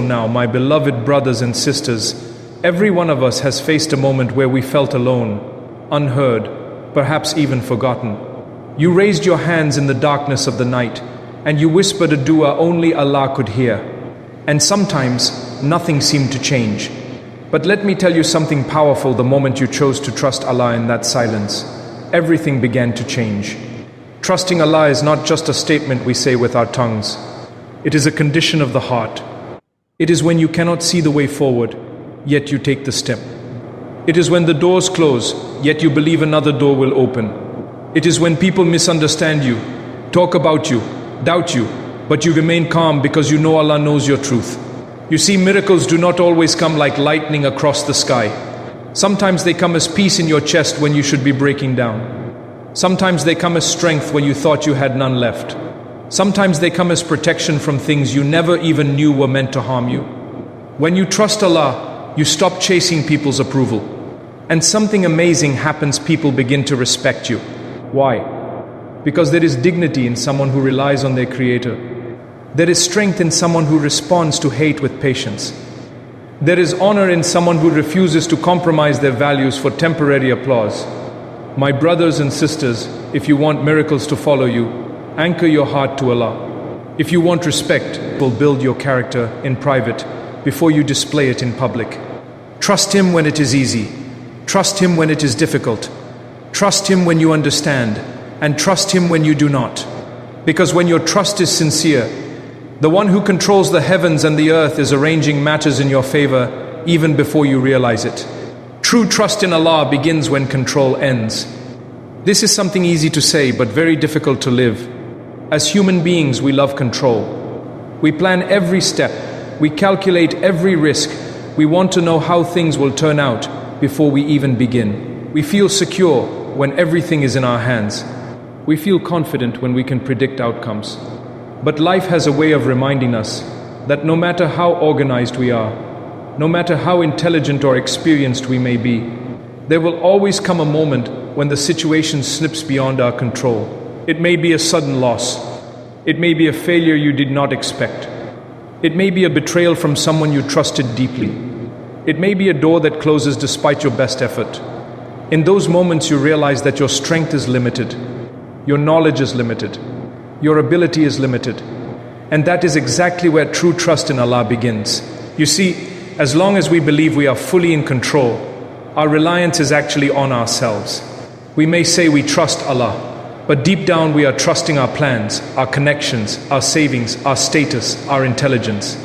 Now, my beloved brothers and sisters, every one of us has faced a moment where we felt alone, unheard, perhaps even forgotten. You raised your hands in the darkness of the night, and you whispered a dua only Allah could hear. And sometimes, nothing seemed to change. But let me tell you something powerful. The moment you chose to trust Allah in that silence, everything began to change. Trusting Allah is not just a statement we say with our tongues. It is a condition of the heart. It is when you cannot see the way forward, yet you take the step. It is when the doors close, yet you believe another door will open. It is when people misunderstand you, talk about you, doubt you, but you remain calm because you know Allah knows your truth. You see, miracles do not always come like lightning across the sky. Sometimes they come as peace in your chest when you should be breaking down. Sometimes they come as strength when you thought you had none left. Sometimes they come as protection from things you never even knew were meant to harm you. When you trust Allah, you stop chasing people's approval. And something amazing happens. People begin to respect you. Why? Because there is dignity in someone who relies on their Creator. There is strength in someone who responds to hate with patience. There is honor in someone who refuses to compromise their values for temporary applause. My brothers and sisters, if you want miracles to follow you, anchor your heart to Allah. If you want respect, build your character in private before you display it in public. Trust Him when it is easy. Trust Him when it is difficult. Trust Him when you understand, and trust Him when you do not. Because when your trust is sincere, the one who controls the heavens and the earth is arranging matters in your favor even before you realize it. True trust in Allah begins when control ends. This is something easy to say but very difficult to live. As human beings, we love control. We plan every step. We calculate every risk. We want to know how things will turn out before we even begin. We feel secure when everything is in our hands. We feel confident when we can predict outcomes. But life has a way of reminding us that no matter how organized we are, no matter how intelligent or experienced we may be, there will always come a moment when the situation slips beyond our control. It may be a sudden loss. It may be a failure you did not expect. It may be a betrayal from someone you trusted deeply. It may be a door that closes despite your best effort. In those moments you realize that your strength is limited, your knowledge is limited, your ability is limited. And that is exactly where true trust in Allah begins. You see, as long as we believe we are fully in control, our reliance is actually on ourselves. We may say we trust Allah, but deep down we are trusting our plans, our connections, our savings, our status, our intelligence.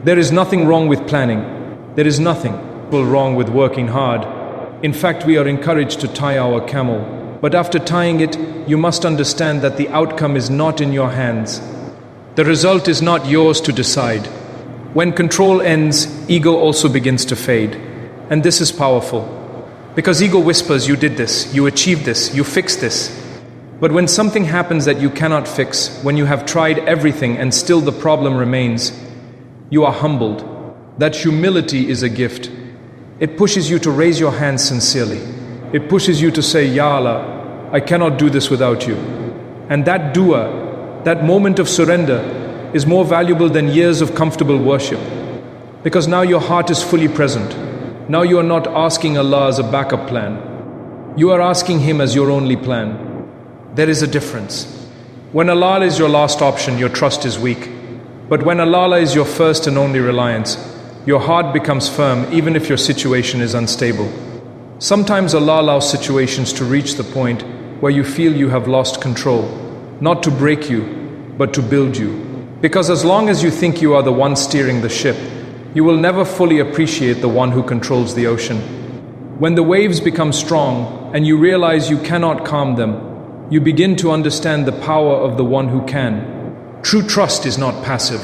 There is nothing wrong with planning. There is nothing wrong with working hard. In fact, we are encouraged to tie our camel. But after tying it, you must understand that the outcome is not in your hands. The result is not yours to decide. When control ends, ego also begins to fade. And this is powerful. Because ego whispers, you did this, you achieved this, you fixed this. But when something happens that you cannot fix, when you have tried everything and still the problem remains, you are humbled. That humility is a gift. It pushes you to raise your hands sincerely. It pushes you to say, Ya Allah, I cannot do this without you. And that dua, that moment of surrender, is more valuable than years of comfortable worship. Because now your heart is fully present. Now you are not asking Allah as a backup plan. You are asking Him as your only plan. There is a difference. When Allah is your last option, your trust is weak. But when Allah is your first and only reliance, your heart becomes firm even if your situation is unstable. Sometimes Allah allows situations to reach the point where you feel you have lost control, not to break you, but to build you. Because as long as you think you are the one steering the ship, you will never fully appreciate the one who controls the ocean. When the waves become strong and you realize you cannot calm them, you begin to understand the power of the one who can. True trust is not passive.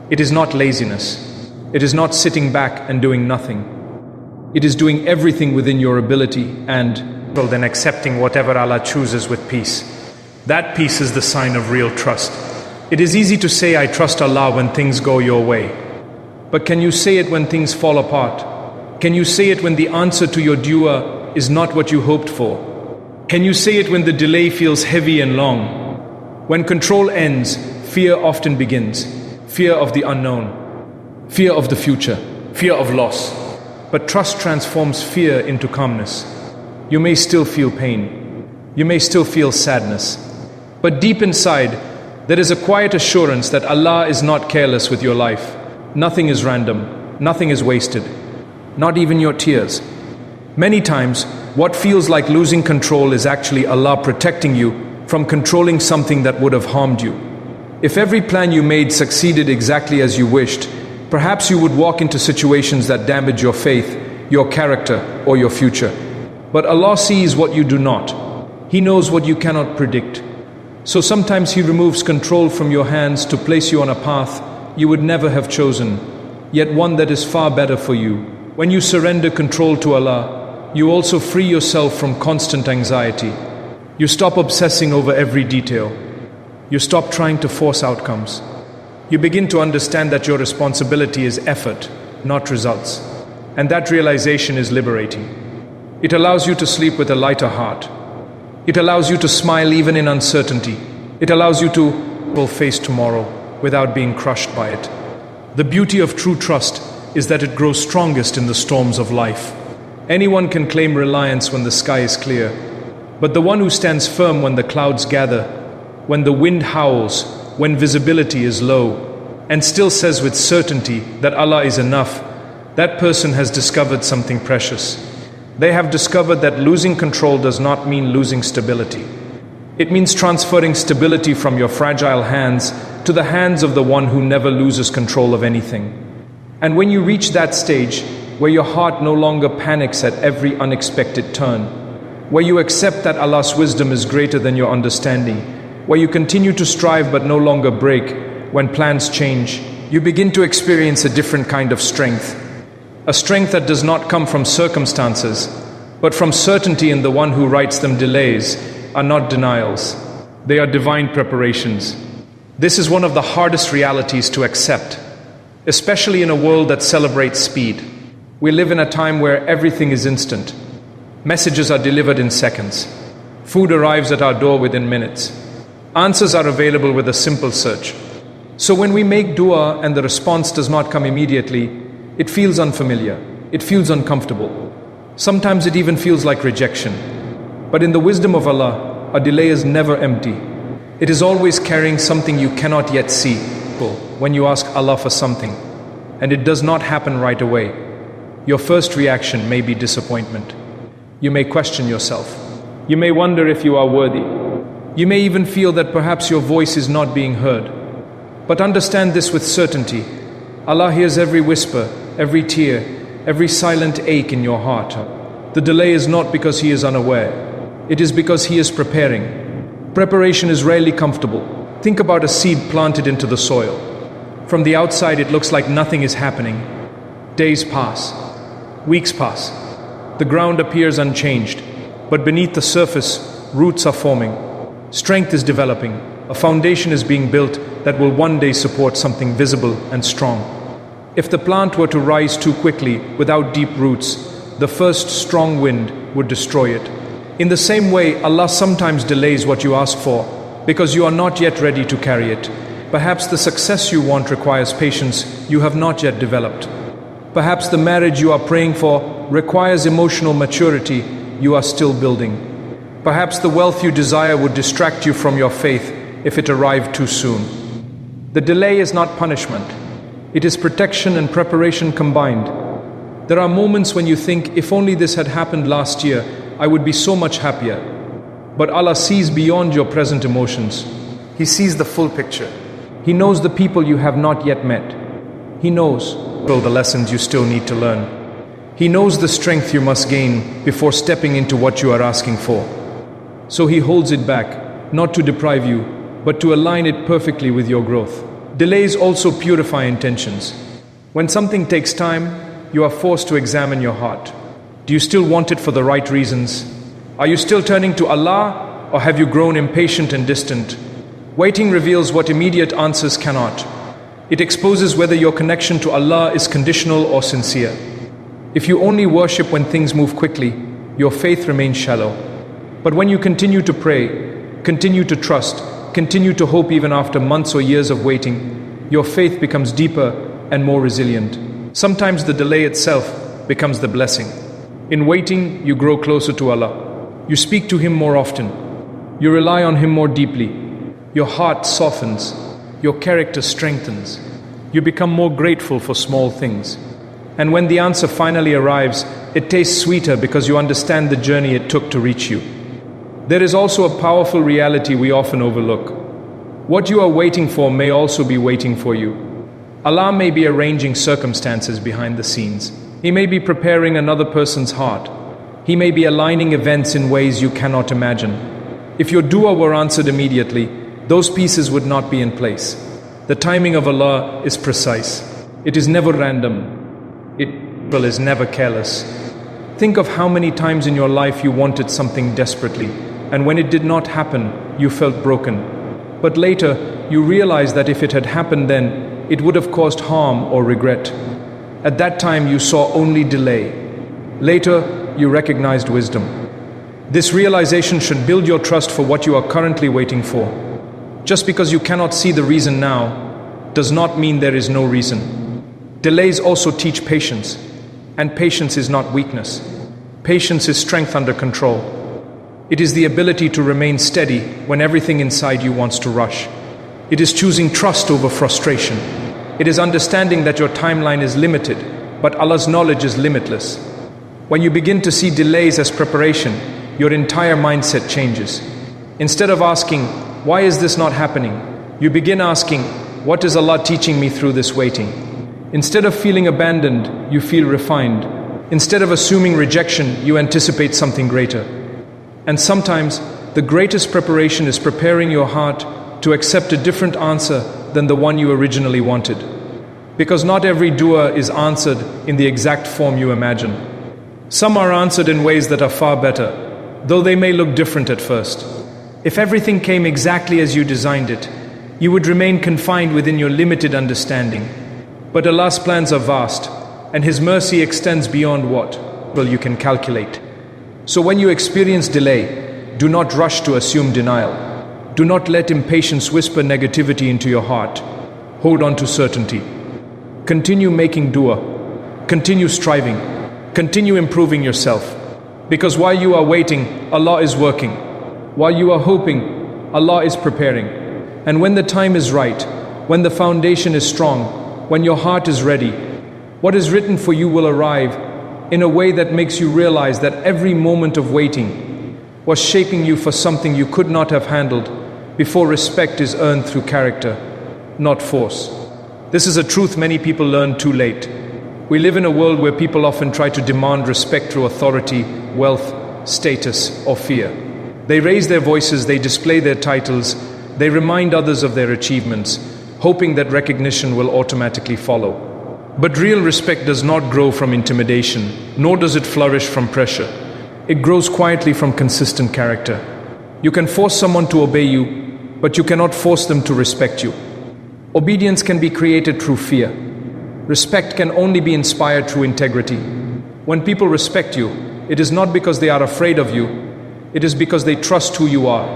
It is not laziness. It is not sitting back and doing nothing. It is doing everything within your ability and then accepting whatever Allah chooses with peace. That peace is the sign of real trust. It is easy to say, I trust Allah when things go your way. But can you say it when things fall apart? Can you say it when the answer to your dua is not what you hoped for? Can you say it when the delay feels heavy and long? When control ends, fear often begins. Fear of the unknown. fear of the future, fear of loss. But trust transforms fear into calmness. You may still feel pain. You may still feel sadness. But deep inside, there is a quiet assurance that Allah is not careless with your life. Nothing is random. Nothing is wasted. Not even your tears. Many times, what feels like losing control is actually Allah protecting you from controlling something that would have harmed you. If every plan you made succeeded exactly as you wished, perhaps you would walk into situations that damage your faith, your character, or your future. But Allah sees what you do not. He knows what you cannot predict. So sometimes He removes control from your hands to place you on a path you would never have chosen, yet one that is far better for you. When you surrender control to Allah, you also free yourself from constant anxiety. You stop obsessing over every detail. You stop trying to force outcomes. You begin to understand that your responsibility is effort, not results. And that realization is liberating. It allows you to sleep with a lighter heart. It allows you to smile even in uncertainty. It allows you to face tomorrow without being crushed by it. The beauty of true trust is that it grows strongest in the storms of life. Anyone can claim reliance when the sky is clear, but the one who stands firm when the clouds gather, when the wind howls, when visibility is low, and still says with certainty that Allah is enough, that person has discovered something precious. They have discovered that losing control does not mean losing stability. It means transferring stability from your fragile hands to the hands of the one who never loses control of anything. And when you reach that stage, where your heart no longer panics at every unexpected turn, where you accept that Allah's wisdom is greater than your understanding, where you continue to strive but no longer break when plans change, you begin to experience a different kind of strength. A strength that does not come from circumstances, but from certainty in the one who writes them. Delays are not denials. They are divine preparations. This is one of the hardest realities to accept, especially in a world that celebrates speed. We live in a time where everything is instant. Messages are delivered in seconds. Food arrives at our door within minutes. Answers are available with a simple search. So when we make dua and the response does not come immediately, it feels unfamiliar. It feels uncomfortable. Sometimes it even feels like rejection. But in the wisdom of Allah, a delay is never empty. It is always carrying something you cannot yet see. When you ask Allah for something, and it does not happen right away, your first reaction may be disappointment. You may question yourself. You may wonder if you are worthy. You may even feel that perhaps your voice is not being heard. But understand this with certainty. Allah hears every whisper, every tear, every silent ache in your heart. The delay is not because He is unaware. It is because He is preparing. Preparation is rarely comfortable. Think about a seed planted into the soil. From the outside, it looks like nothing is happening. Days pass. Weeks pass. The ground appears unchanged. But beneath the surface, roots are forming. Strength is developing. A foundation is being built that will one day support something visible and strong. If the plant were to rise too quickly without deep roots, the first strong wind would destroy it. In the same way, Allah sometimes delays what you ask for because you are not yet ready to carry it. Perhaps the success you want requires patience you have not yet developed. Perhaps the marriage you are praying for requires emotional maturity you are still building. Perhaps the wealth you desire would distract you from your faith if it arrived too soon. The delay is not punishment. It is protection and preparation combined. There are moments when you think, if only this had happened last year, I would be so much happier. But Allah sees beyond your present emotions. He sees the full picture. He knows the people you have not yet met. He knows the lessons you still need to learn. He knows the strength you must gain before stepping into what you are asking for. So He holds it back, not to deprive you, but to align it perfectly with your growth. Delays also purify intentions. When something takes time, you are forced to examine your heart. Do you still want it for the right reasons? Are you still turning to Allah, or have you grown impatient and distant? Waiting reveals what immediate answers cannot. It exposes whether your connection to Allah is conditional or sincere. If you only worship when things move quickly, your faith remains shallow. But when you continue to pray, continue to trust, continue to hope even after months or years of waiting, your faith becomes deeper and more resilient. Sometimes the delay itself becomes the blessing. In waiting, you grow closer to Allah. You speak to Him more often. You rely on Him more deeply. Your heart softens. Your character strengthens. You become more grateful for small things. And when the answer finally arrives, it tastes sweeter because you understand the journey it took to reach you. There is also a powerful reality we often overlook. What you are waiting for may also be waiting for you. Allah may be arranging circumstances behind the scenes. He may be preparing another person's heart. He may be aligning events in ways you cannot imagine. If your dua were answered immediately, those pieces would not be in place. The timing of Allah is precise. It is never random. It is never careless. Think of how many times in your life you wanted something desperately, and when it did not happen, you felt broken. But later, you realized that if it had happened then, it would have caused harm or regret. At that time, you saw only delay. Later, you recognized wisdom. This realization should build your trust for what you are currently waiting for. Just because you cannot see the reason now does not mean there is no reason. Delays also teach patience, and patience is not weakness. Patience is strength under control. It is the ability to remain steady when everything inside you wants to rush. It is choosing trust over frustration. It is understanding that your timeline is limited, but Allah's knowledge is limitless. When you begin to see delays as preparation, your entire mindset changes. Instead of asking, "Why is this not happening?" you begin asking, "What is Allah teaching me through this waiting?" Instead of feeling abandoned, you feel refined. Instead of assuming rejection, you anticipate something greater. And sometimes, the greatest preparation is preparing your heart to accept a different answer than the one you originally wanted. Because not every dua is answered in the exact form you imagine. Some are answered in ways that are far better, though they may look different at first. If everything came exactly as you designed it, you would remain confined within your limited understanding. But Allah's plans are vast, and His mercy extends beyond what you can calculate. So when you experience delay, do not rush to assume denial. Do not let impatience whisper negativity into your heart. Hold on to certainty. Continue making dua. Continue striving. Continue improving yourself. Because while you are waiting, Allah is working. While you are hoping, Allah is preparing. And when the time is right, when the foundation is strong, when your heart is ready, what is written for you will arrive in a way that makes you realize that every moment of waiting was shaping you for something you could not have handled before respect is earned through character, not force. This is a truth many people learn too late. We live in a world where people often try to demand respect through authority, wealth, status, or fear. They raise their voices, they display their titles, they remind others of their achievements, hoping that recognition will automatically follow. But real respect does not grow from intimidation, nor does it flourish from pressure. It grows quietly from consistent character. You can force someone to obey you, but you cannot force them to respect you. Obedience can be created through fear. Respect can only be inspired through integrity. When people respect you, it is not because they are afraid of you, it is because they trust who you are.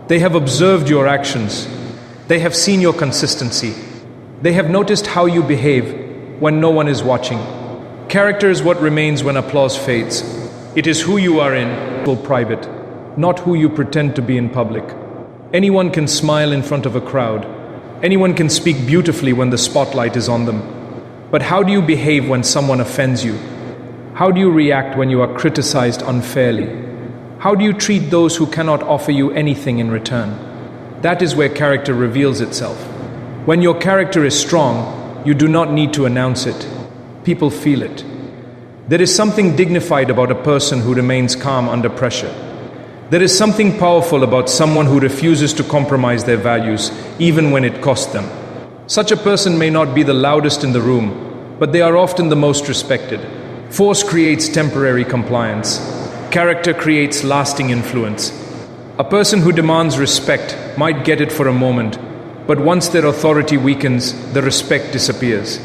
They have observed your actions. They have seen your consistency. They have noticed how you behave when no one is watching. Character is what remains when applause fades. It is who you are in private, not who you pretend to be in public. Anyone can smile in front of a crowd. Anyone can speak beautifully when the spotlight is on them. But how do you behave when someone offends you? How do you react when you are criticized unfairly? How do you treat those who cannot offer you anything in return? That is where character reveals itself. When your character is strong, you do not need to announce it. People feel it. There is something dignified about a person who remains calm under pressure. There is something powerful about someone who refuses to compromise their values, even when it costs them. Such a person may not be the loudest in the room, but they are often the most respected. Force creates temporary compliance. Character creates lasting influence. A person who demands respect might get it for a moment, but once their authority weakens, the respect disappears.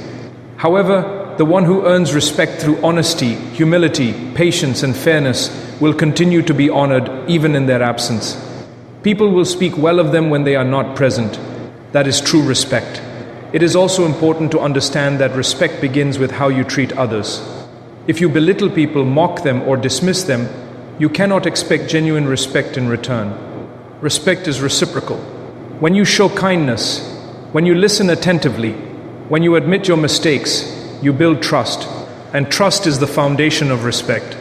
However, the one who earns respect through honesty, humility, patience, and fairness will continue to be honored even in their absence. People will speak well of them when they are not present. That is true respect. It is also important to understand that respect begins with how you treat others. If you belittle people, mock them, or dismiss them, you cannot expect genuine respect in return. Respect is reciprocal. When you show kindness, when you listen attentively, when you admit your mistakes, you build trust, and trust is the foundation of respect.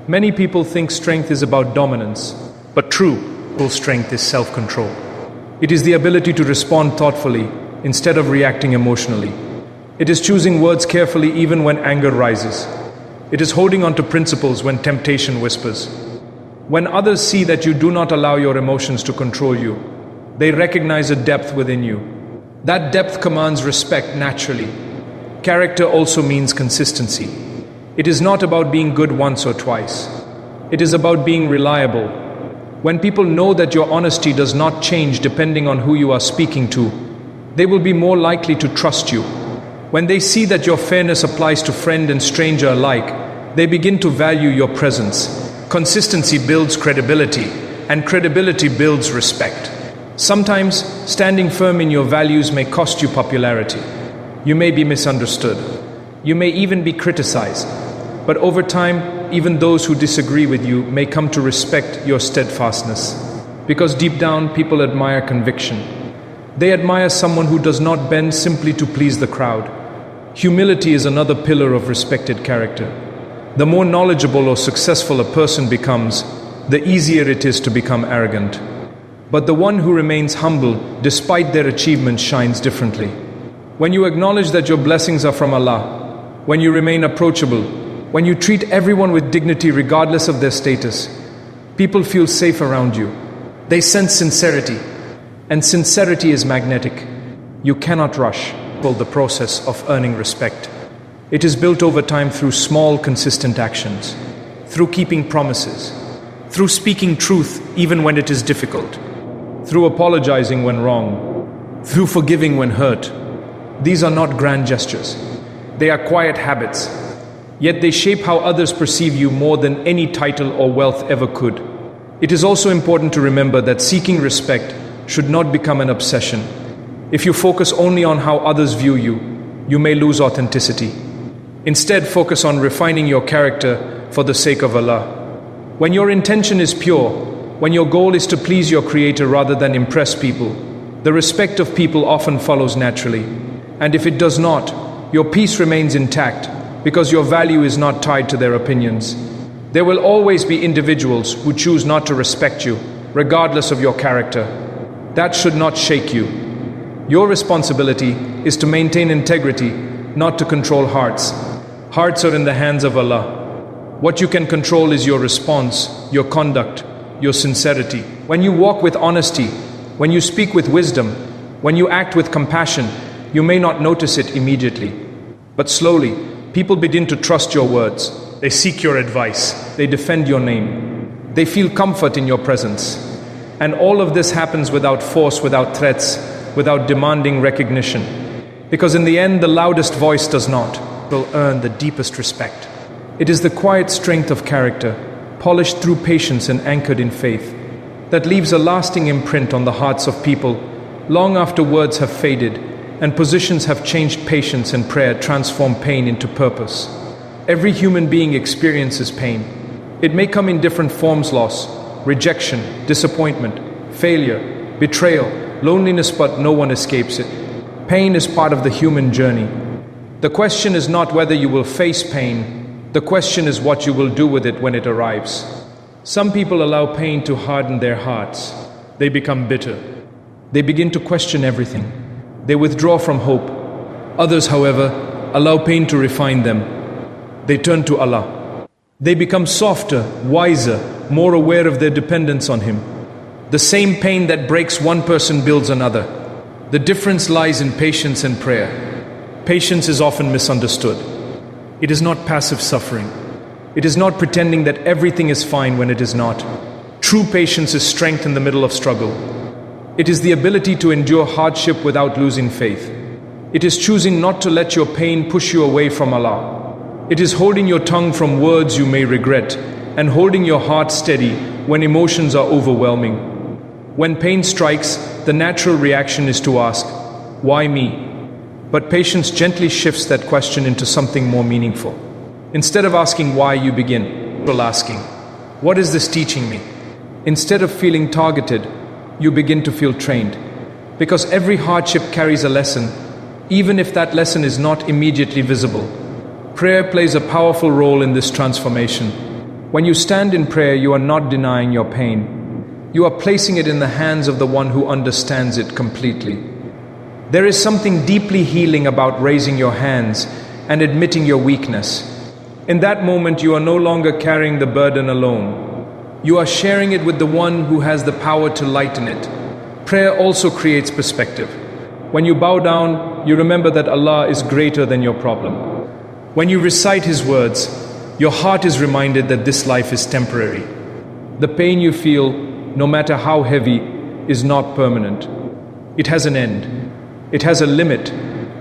Many people think strength is about dominance, but true strength is self-control. It is the ability to respond thoughtfully instead of reacting emotionally. It is choosing words carefully even when anger rises. It is holding on to principles when temptation whispers. When others see that you do not allow your emotions to control you, they recognize a depth within you. That depth commands respect naturally. Character also means consistency. It is not about being good once or twice. It is about being reliable. When people know that your honesty does not change depending on who you are speaking to, they will be more likely to trust you. When they see that your fairness applies to friend and stranger alike, they begin to value your presence. Consistency builds credibility, and credibility builds respect. Sometimes, standing firm in your values may cost you popularity. You may be misunderstood. You may even be criticized. But over time, even those who disagree with you may come to respect your steadfastness. Because deep down, people admire conviction. They admire someone who does not bend simply to please the crowd. Humility is another pillar of respected character. The more knowledgeable or successful a person becomes, the easier it is to become arrogant. But the one who remains humble, despite their achievements, shines differently. When you acknowledge that your blessings are from Allah, when you remain approachable, when you treat everyone with dignity regardless of their status, people feel safe around you. They sense sincerity, and sincerity is magnetic. You cannot rush the process of earning respect. It is built over time through small, consistent actions, through keeping promises, through speaking truth even when it is difficult, through apologizing when wrong, through forgiving when hurt. These are not grand gestures. They are quiet habits, yet they shape how others perceive you more than any title or wealth ever could. It is also important to remember that seeking respect should not become an obsession. If you focus only on how others view you, you may lose authenticity. Instead, focus on refining your character for the sake of Allah. When your intention is pure, when your goal is to please your Creator rather than impress people, the respect of people often follows naturally. And if it does not, your peace remains intact because your value is not tied to their opinions. There will always be individuals who choose not to respect you, regardless of your character. That should not shake you. Your responsibility is to maintain integrity, not to control hearts. Hearts are in the hands of Allah. What you can control is your response, your conduct, your sincerity. When you walk with honesty, when you speak with wisdom, when you act with compassion, you may not notice it immediately. But slowly, people begin to trust your words. They seek your advice. They defend your name. They feel comfort in your presence. And all of this happens without force, without threats, without demanding recognition. Because in the end, the loudest voice does not will earn the deepest respect. It is the quiet strength of character, polished through patience and anchored in faith, that leaves a lasting imprint on the hearts of people long after words have faded and positions have changed. Patience and prayer transform pain into purpose. Every human being experiences pain. It may come in different forms: loss, rejection, disappointment, failure, betrayal, loneliness, but no one escapes it. Pain is part of the human journey. The question is not whether you will face pain. The question is what you will do with it when it arrives. Some people allow pain to harden their hearts. They become bitter. They begin to question everything. They withdraw from hope. Others, however, allow pain to refine them. They turn to Allah. They become softer, wiser, more aware of their dependence on Him. The same pain that breaks one person builds another. The difference lies in patience and prayer. Patience is often misunderstood. It is not passive suffering. It is not pretending that everything is fine when it is not. True patience is strength in the middle of struggle. It is the ability to endure hardship without losing faith. It is choosing not to let your pain push you away from Allah. It is holding your tongue from words you may regret and holding your heart steady when emotions are overwhelming. When pain strikes, the natural reaction is to ask, "Why me?" But patience gently shifts that question into something more meaningful. Instead of asking why, you begin asking, what is this teaching me? Instead of feeling targeted, you begin to feel trained. Because every hardship carries a lesson, even if that lesson is not immediately visible. Prayer plays a powerful role in this transformation. When you stand in prayer, you are not denying your pain. You are placing it in the hands of the one who understands it completely. There is something deeply healing about raising your hands and admitting your weakness. In that moment, you are no longer carrying the burden alone. You are sharing it with the one who has the power to lighten it. Prayer also creates perspective. When you bow down, you remember that Allah is greater than your problem. When you recite His words, your heart is reminded that this life is temporary. The pain you feel, no matter how heavy, is not permanent. It has an end. It has a limit,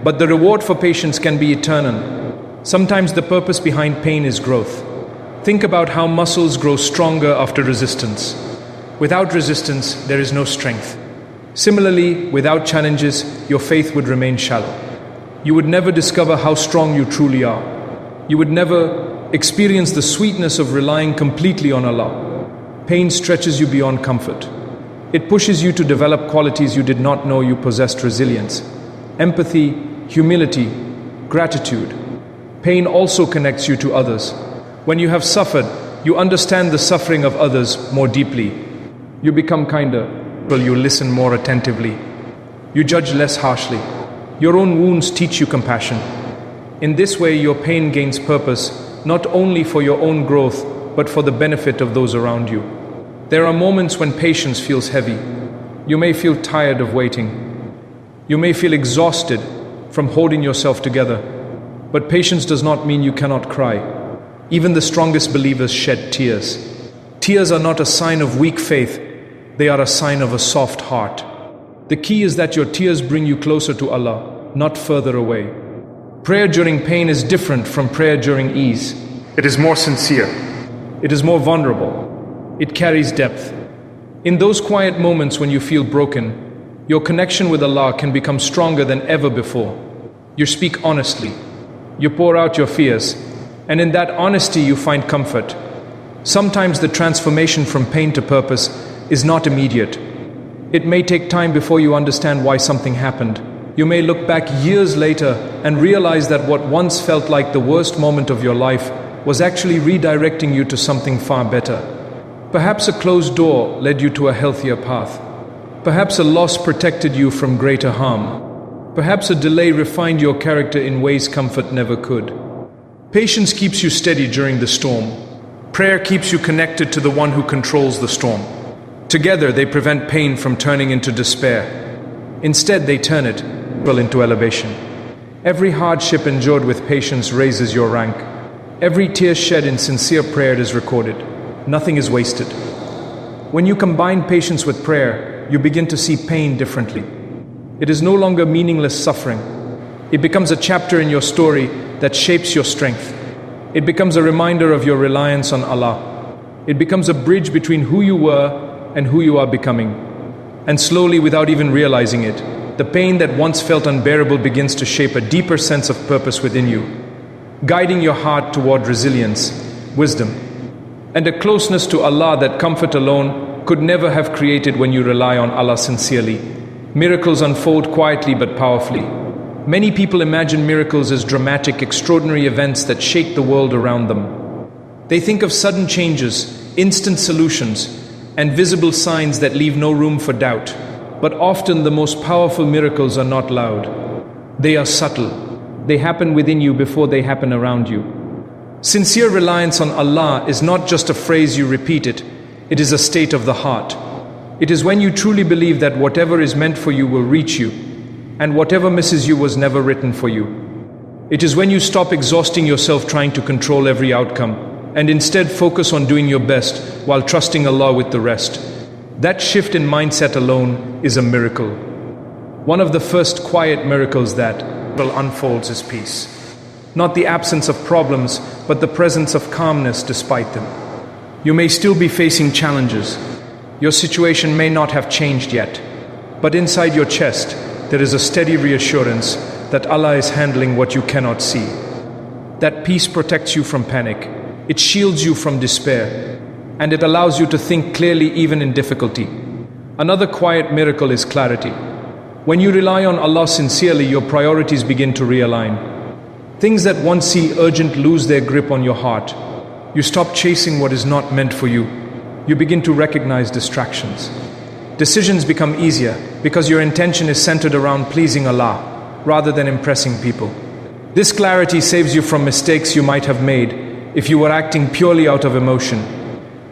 but the reward for patience can be eternal. Sometimes the purpose behind pain is growth. Think about how muscles grow stronger after resistance. Without resistance, there is no strength. Similarly, without challenges, your faith would remain shallow. You would never discover how strong you truly are. You would never experience the sweetness of relying completely on Allah. Pain stretches you beyond comfort. It pushes you to develop qualities you did not know you possessed: resilience, empathy, humility, gratitude. Pain also connects you to others. When you have suffered, you understand the suffering of others more deeply. You become kinder. You listen more attentively. You judge less harshly. Your own wounds teach you compassion. In this way, your pain gains purpose, not only for your own growth, but for the benefit of those around you. There are moments when patience feels heavy. You may feel tired of waiting. You may feel exhausted from holding yourself together. But patience does not mean you cannot cry. Even the strongest believers shed tears. Tears are not a sign of weak faith. They are a sign of a soft heart. The key is that your tears bring you closer to Allah, not further away. Prayer during pain is different from prayer during ease. It is more sincere. It is more vulnerable. It carries depth. In those quiet moments when you feel broken, your connection with Allah can become stronger than ever before. You speak honestly. You pour out your fears. And in that honesty you find comfort. Sometimes the transformation from pain to purpose is not immediate. It may take time before you understand why something happened. You may look back years later and realize that what once felt like the worst moment of your life was actually redirecting you to something far better. Perhaps a closed door led you to a healthier path. Perhaps a loss protected you from greater harm. Perhaps a delay refined your character in ways comfort never could. Patience keeps you steady during the storm. Prayer keeps you connected to the one who controls the storm. Together they prevent pain from turning into despair. Instead they turn it into elevation. Every hardship endured with patience raises your rank. Every tear shed in sincere prayer is recorded. Nothing is wasted. When you combine patience with prayer, you begin to see pain differently. It is no longer meaningless suffering. It becomes a chapter in your story that shapes your strength. It becomes a reminder of your reliance on Allah. It becomes a bridge between who you were and who you are becoming. And slowly, without even realizing it, the pain that once felt unbearable begins to shape a deeper sense of purpose within you, guiding your heart toward resilience, wisdom, and a closeness to Allah that comfort alone could never have created. When you rely on Allah sincerely, miracles unfold quietly but powerfully. Many people imagine miracles as dramatic, extraordinary events that shake the world around them. They think of sudden changes, instant solutions, and visible signs that leave no room for doubt. But often the most powerful miracles are not loud. They are subtle. They happen within you before they happen around you. Sincere reliance on Allah is not just a phrase you repeat it is a state of the heart. It is when you truly believe that whatever is meant for you will reach you, and whatever misses you was never written for you. It is when you stop exhausting yourself trying to control every outcome, and instead focus on doing your best while trusting Allah with the rest. That shift in mindset alone is a miracle. One of the first quiet miracles that unfolds is peace. Not the absence of problems, but the presence of calmness despite them. You may still be facing challenges. Your situation may not have changed yet, but inside your chest there is a steady reassurance that Allah is handling what you cannot see. That peace protects you from panic, it shields you from despair, and it allows you to think clearly even in difficulty. Another quiet miracle is clarity. When you rely on Allah sincerely, your priorities begin to realign. Things that once seemed urgent lose their grip on your heart. You stop chasing what is not meant for you. You begin to recognize distractions. Decisions become easier because your intention is centered around pleasing Allah rather than impressing people. This clarity saves you from mistakes you might have made if you were acting purely out of emotion.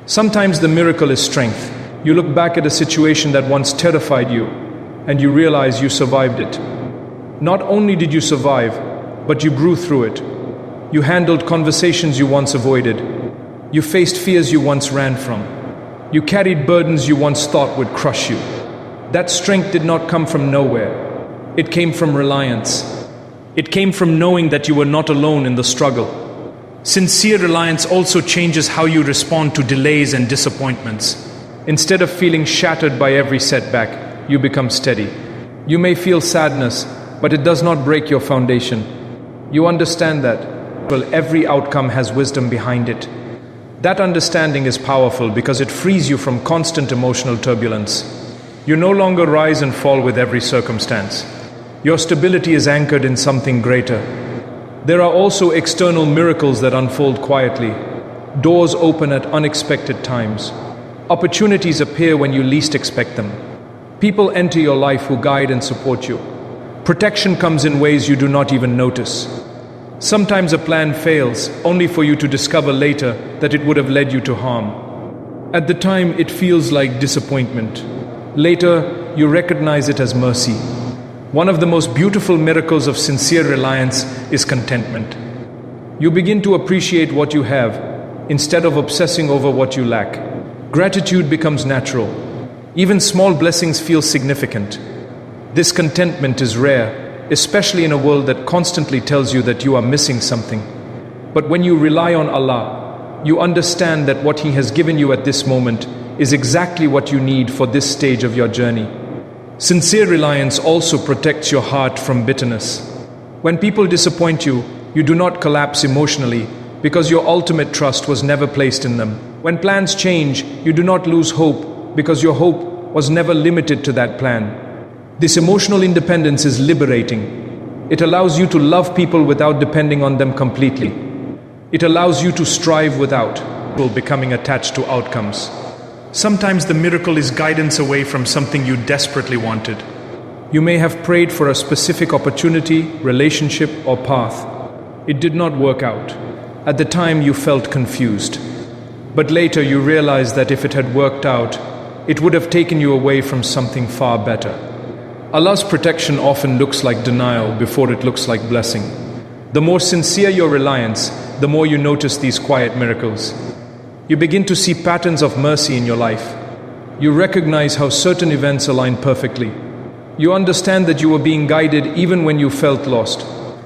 Sometimes the miracle is strength. You look back at a situation that once terrified you and you realize you survived it. Not only did you survive, but you grew through it. You handled conversations you once avoided. You faced fears you once ran from. You carried burdens you once thought would crush you. That strength did not come from nowhere. It came from reliance. It came from knowing that you were not alone in the struggle. Sincere reliance also changes how you respond to delays and disappointments. Instead of feeling shattered by every setback, you become steady. You may feel sadness, but it does not break your foundation. You understand that every outcome has wisdom behind it. That understanding is powerful because it frees you from constant emotional turbulence. You no longer rise and fall with every circumstance. Your stability is anchored in something greater. There are also external miracles that unfold quietly. Doors open at unexpected times. Opportunities appear when you least expect them. People enter your life who guide and support you. Protection comes in ways you do not even notice. Sometimes a plan fails, only for you to discover later that it would have led you to harm. At the time, it feels like disappointment. Later, you recognize it as mercy. One of the most beautiful miracles of sincere reliance is contentment. You begin to appreciate what you have instead of obsessing over what you lack. Gratitude becomes natural. Even small blessings feel significant. This contentment is rare, especially in a world that constantly tells you that you are missing something. But when you rely on Allah, you understand that what He has given you at this moment is exactly what you need for this stage of your journey. Sincere reliance also protects your heart from bitterness. When people disappoint you, you do not collapse emotionally because your ultimate trust was never placed in them. When plans change, you do not lose hope because your hope was never limited to that plan. This emotional independence is liberating. It allows you to love people without depending on them completely. It allows you to strive without becoming attached to outcomes. Sometimes the miracle is guidance away from something you desperately wanted. You may have prayed for a specific opportunity, relationship, or path. It did not work out. At the time, you felt confused. But later, you realized that if it had worked out, it would have taken you away from something far better. Allah's protection often looks like denial before it looks like blessing. The more sincere your reliance, the more you notice these quiet miracles. You begin to see patterns of mercy in your life. You recognize how certain events align perfectly. You understand that you were being guided even when you felt lost.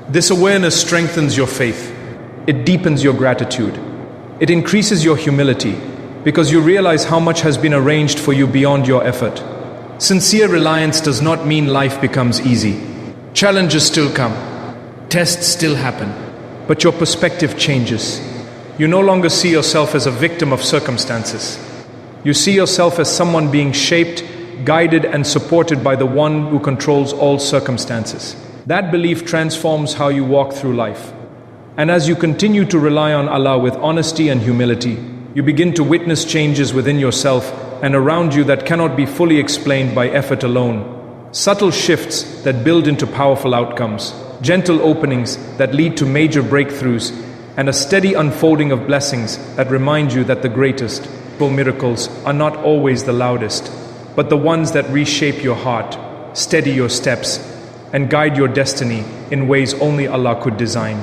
This awareness strengthens your faith. It deepens your gratitude. It increases your humility because you realize how much has been arranged for you beyond your effort. Sincere reliance does not mean life becomes easy. Challenges still come. Tests still happen. But your perspective changes. You no longer see yourself as a victim of circumstances. You see yourself as someone being shaped, guided, and supported by the one who controls all circumstances. That belief transforms how you walk through life. And as you continue to rely on Allah with honesty and humility, you begin to witness changes within yourself and around you that cannot be fully explained by effort alone. Subtle shifts that build into powerful outcomes, gentle openings that lead to major breakthroughs, and a steady unfolding of blessings that remind you that the greatest miracles are not always the loudest, but the ones that reshape your heart, steady your steps, and guide your destiny in ways only Allah could design.